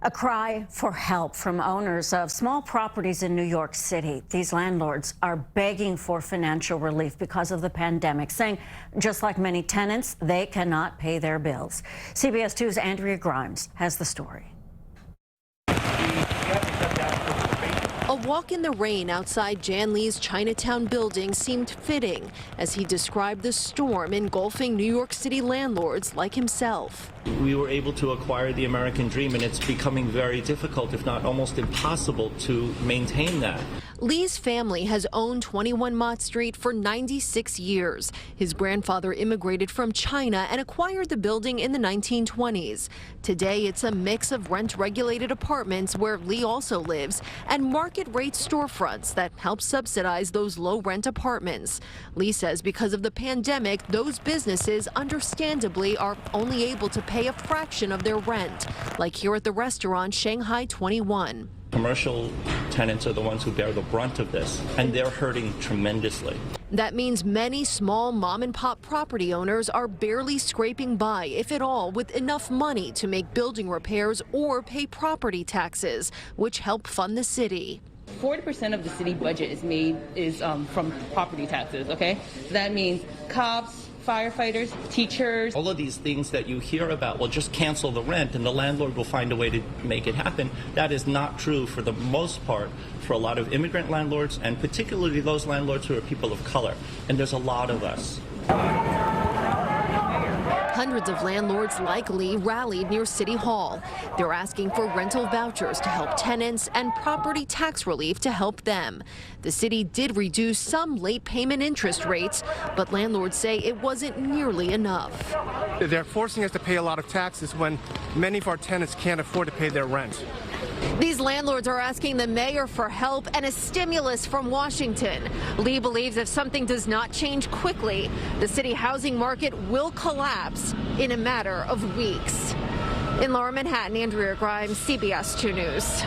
A cry for help from owners of small properties in New York City. These landlords are begging for financial relief because of the pandemic, saying just like many tenants, they cannot pay their bills. CBS 2's Andrea Grymes has the story. A walk in the rain outside Jan Lee's Chinatown building seemed fitting as he described the storm engulfing New York City landlords like himself. We were able to acquire the American dream, and it's becoming very difficult, if not almost impossible, to maintain that. Lee's family has owned 21 Mott Street for 96 years. His grandfather immigrated from China and acquired the building in the 1920s. Today, it's a mix of rent-regulated apartments where Lee also lives and market-rate storefronts that help subsidize those low-rent apartments. Lee says because of the pandemic, those businesses understandably are only able to pay a fraction of their rent, like here at the restaurant Shanghai 21. Commercial tenants are the ones who bear the brunt of this, and they're hurting tremendously. That means many small mom-and-pop property owners are barely scraping by, if at all, with enough money to make building repairs or pay property taxes, which help fund the city. 40% of the city budget is from property taxes, okay? That means cops, firefighters, teachers. All of these things that you hear about, well, just cancel the rent and the landlord will find a way to make it happen. That is not true for the most part for a lot of immigrant landlords, and particularly those landlords who are people of color. And there's a lot of us. Hundreds of landlords like Lee rallied near City Hall. They're asking for rental vouchers to help tenants and property tax relief to help them. The city did reduce some late payment interest rates, but landlords say it wasn't nearly enough. They're forcing us to pay a lot of taxes when many of our tenants can't afford to pay their rent. These landlords are asking the mayor for help and a stimulus from Washington. Lee believes if something does not change quickly, the city housing market will collapse in a matter of weeks. In Lower Manhattan, Andrea Grymes, CBS 2 News.